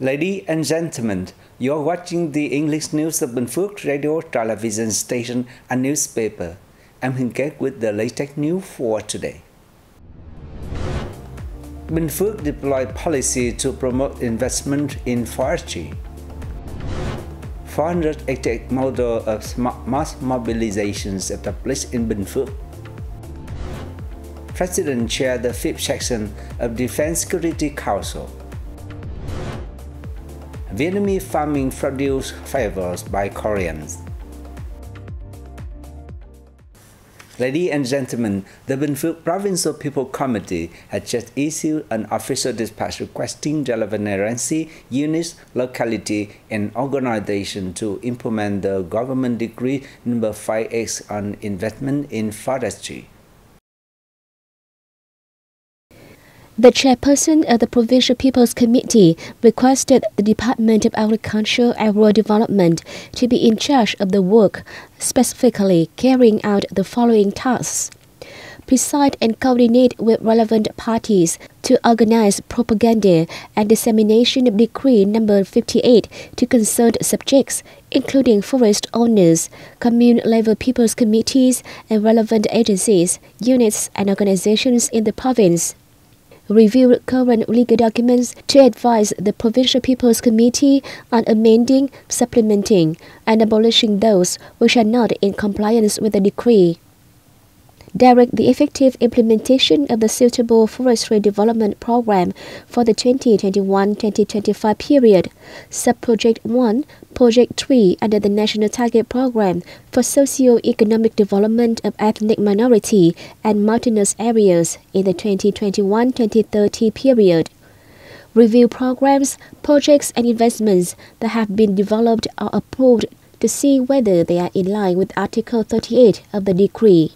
Ladies and gentlemen, you're watching the English news of Binh Phuoc radio, television station and newspaper. I'm Hình with the latest news for today. Binh Phuoc deployed policy to promote investment in forestry. 488 model of mass mobilizations established in Binh Phuoc. President chaired the 5th section of Defense Security Council. Vietnamese farming produce favors by Koreans. Ladies and gentlemen, the Binh Phuoc Provincial People Committee has just issued an official dispatch requesting relevant agency, units, locality, and organization to implement the government decree number 5X on investment in forestry. The chairperson of the Provincial People's Committee requested the Department of Agriculture and Rural Development to be in charge of the work, specifically carrying out the following tasks: preside and coordinate with relevant parties to organize propaganda and dissemination of Decree number 58 to concerned subjects, including forest owners, commune-level people's committees, and relevant agencies, units, and organizations in the province. Review current legal documents to advise the Provincial People's Committee on amending, supplementing, and abolishing those which are not in compliance with the decree. Direct the effective implementation of the suitable forestry development program for the 2021-2025 period, Sub-Project 1, Project 3 under the National Target Program for Socio-Economic Development of Ethnic Minority and Mountainous Areas in the 2021-2030 period. Review programs, projects and investments that have been developed or approved to see whether they are in line with Article 38 of the decree.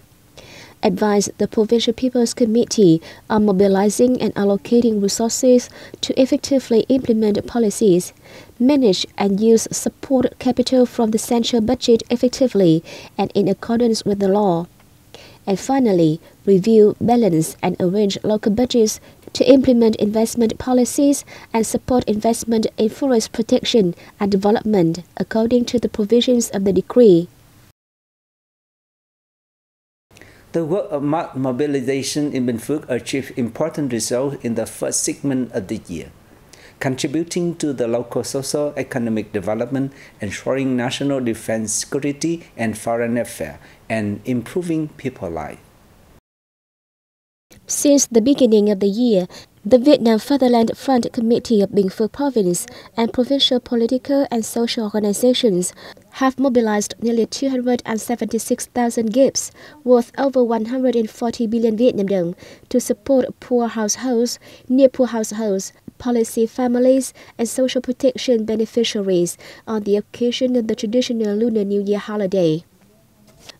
Advise the Provincial People's Committee on mobilizing and allocating resources to effectively implement policies, manage and use support capital from the central budget effectively and in accordance with the law. And finally, review, balance and arrange local budgets to implement investment policies and support investment in forest protection and development according to the provisions of the decree. The work of mass mobilization in Binh Phuoc achieved important results in the first segment of the year, contributing to the local socio-economic development, ensuring national defense, security, and foreign affairs, and improving people's lives. Since the beginning of the year, the Vietnam Fatherland Front Committee of Binh Phuoc Province and provincial political and social organizations have mobilized nearly 276,000 gifts worth over 140 billion Vietnam dong to support poor households, near poor households, policy families, and social protection beneficiaries on the occasion of the traditional Lunar New Year holiday,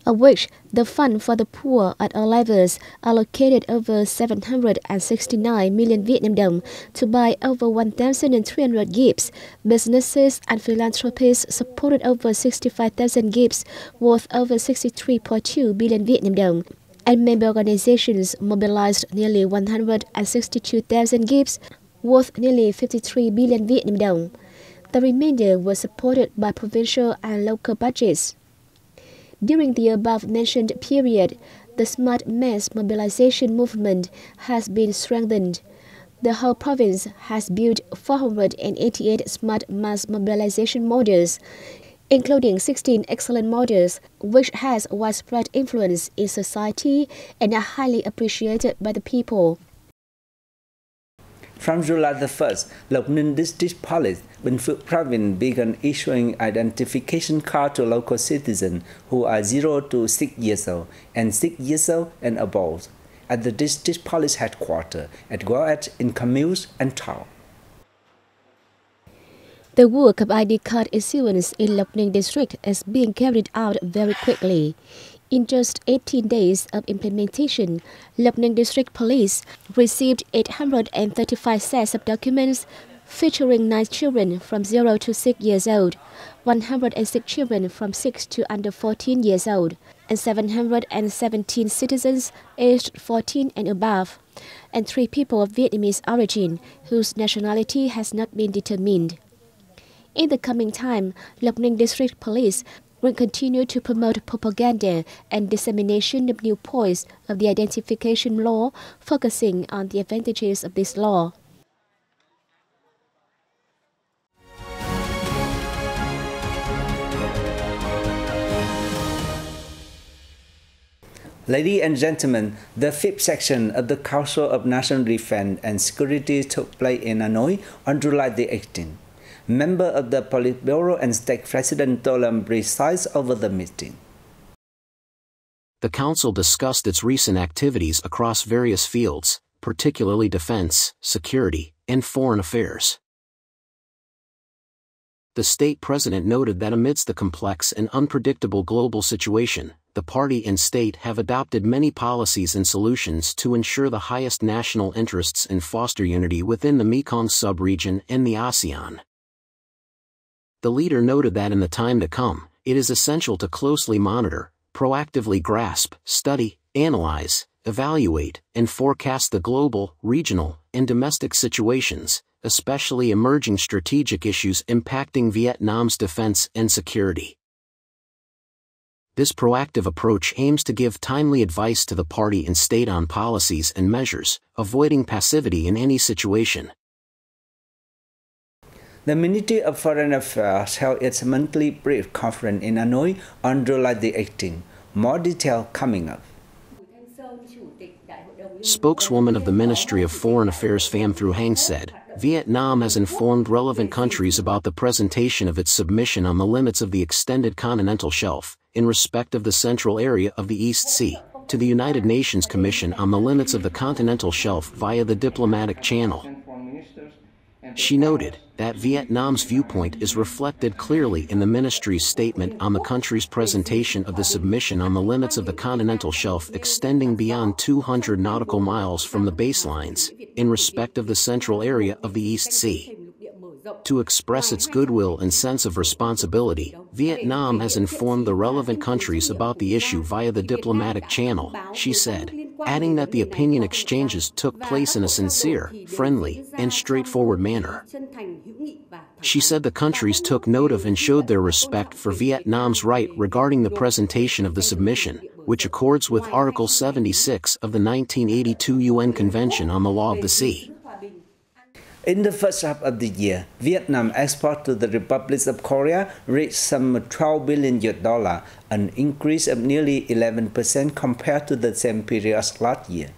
of which the Fund for the Poor at all levels allocated over 769 million Vietnam dong to buy over 1,300 gifts. Businesses and philanthropists supported over 65,000 gifts worth over 63.2 billion Vietnam dong, and member organizations mobilized nearly 162,000 gifts worth nearly 53 billion Vietnam dong. The remainder was supported by provincial and local budgets. During the above-mentioned period, the smart mass mobilization movement has been strengthened. The whole province has built 488 smart mass mobilization models, including 16 excellent models, which has widespread influence in society and are highly appreciated by the people. From July the 1st, Loc Ninh District Police, Binh Phuoc Province began issuing identification cards to local citizens who are 0 to 6 years old and 6 years old and above at the District Police Headquarters, as well as in communes and towns. The work of ID card issuance in Loc Ninh District is being carried out very quickly. In just 18 days of implementation, Loc Ninh District Police received 835 sets of documents featuring 9 children from 0 to 6 years old, 106 children from 6 to under 14 years old, and 717 citizens aged 14 and above. and 3 people of Vietnamese origin whose nationality has not been determined. In the coming time, Loc Ninh District Police will continue to promote propaganda and dissemination of new points of the identification law, focusing on the advantages of this law. Ladies and gentlemen, the 5th section of the Council of National Defense and Security took place in Hanoi on July the 18th. Member of the Politburo and State President Tô Lâm presides over the meeting. The Council discussed its recent activities across various fields, particularly defense, security, and foreign affairs. The state president noted that amidst the complex and unpredictable global situation, the party and state have adopted many policies and solutions to ensure the highest national interests and foster unity within the Mekong sub-region and the ASEAN. The leader noted that in the time to come, it is essential to closely monitor, proactively grasp, study, analyze, evaluate, and forecast the global, regional, and domestic situations, especially emerging strategic issues impacting Vietnam's defense and security. This proactive approach aims to give timely advice to the party and state on policies and measures, avoiding passivity in any situation. The Ministry of Foreign Affairs held its monthly brief conference in Hanoi on July the 18th. More detail coming up. Spokeswoman of the Ministry of Foreign Affairs Pham Thu Hang said, Vietnam has informed relevant countries about the presentation of its submission on the limits of the extended continental shelf, in respect of the central area of the East Sea, to the United Nations Commission on the limits of the continental shelf via the diplomatic channel. She noted that Vietnam's viewpoint is reflected clearly in the ministry's statement on the country's presentation of the submission on the limits of the continental shelf extending beyond 200 nautical miles from the baselines, in respect of the central area of the East Sea. To express its goodwill and sense of responsibility, Vietnam has informed the relevant countries about the issue via the diplomatic channel, she said, adding that the opinion exchanges took place in a sincere, friendly, and straightforward manner. She said the countries took note of and showed their respect for Vietnam's right regarding the presentation of the submission, which accords with Article 76 of the 1982 UN Convention on the Law of the Sea. In the first half of the year, Vietnam export to the Republic of Korea reached some $12 billion, an increase of nearly 11% compared to the same period last year.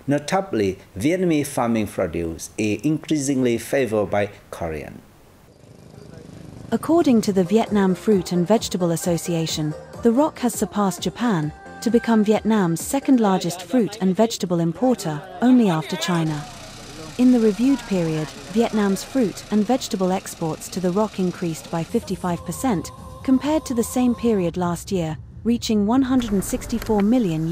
Notably, Vietnamese farming produce is increasingly favored by Korean. According to the Vietnam Fruit and Vegetable Association, the ROC has surpassed Japan to become Vietnam's second-largest fruit and vegetable importer, only after China. In the reviewed period, Vietnam's fruit and vegetable exports to the ROC increased by 55% compared to the same period last year, reaching $164 million.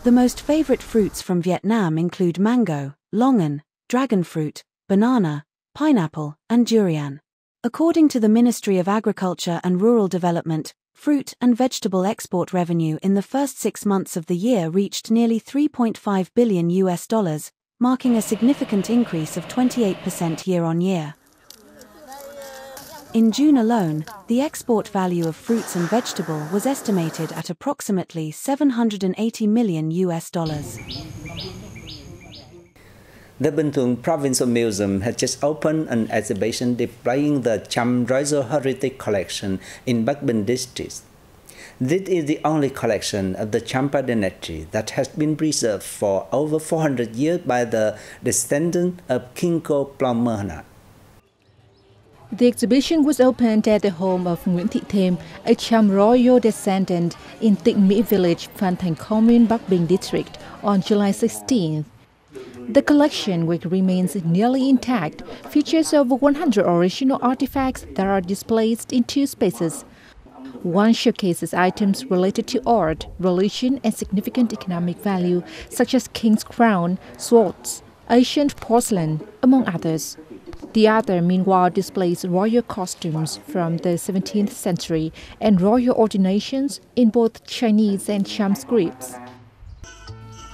The most favorite fruits from Vietnam include mango, longan, dragon fruit, banana, pineapple, and durian. According to the Ministry of Agriculture and Rural Development, fruit and vegetable export revenue in the first 6 months of the year reached nearly $3.5 billion, marking a significant increase of 28% year-on-year. In June alone, the export value of fruits and vegetables was estimated at approximately $780 million. The Binh Phuoc Provincial Museum has just opened an exhibition displaying the Chăm Royal Heritage Collection in Bắc Bình District. This is the only collection of the Champa dynasty that has been preserved for over 400 years by the descendants of King Cô Plongmona. The exhibition was opened at the home of Nguyễn Thị Thêm, a Cham royal descendant in Tịnh Mỹ village, Phan Thành Commune, Bắc Bình district, on July 16th. The collection, which remains nearly intact, features over 100 original artifacts that are displayed in 2 spaces. One showcases items related to art, religion, and significant economic value, such as king's crown, swords, ancient porcelain, among others. The other, meanwhile, displays royal costumes from the 17th century and royal ordinations in both Chinese and Cham scripts.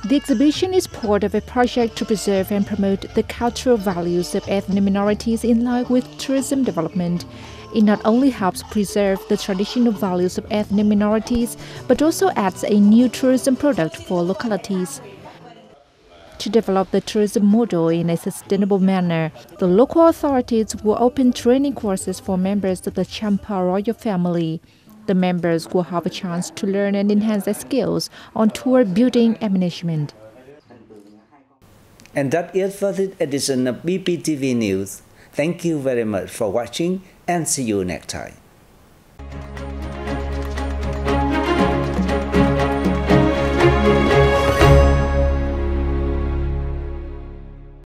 The exhibition is part of a project to preserve and promote the cultural values of ethnic minorities in line with tourism development. It not only helps preserve the traditional values of ethnic minorities, but also adds a new tourism product for localities. To develop the tourism model in a sustainable manner, the local authorities will open training courses for members of the Champa royal family. The members will have a chance to learn and enhance their skills on tour building and management. And that is for this edition of BPTV News. Thank you very much for watching and see you next time.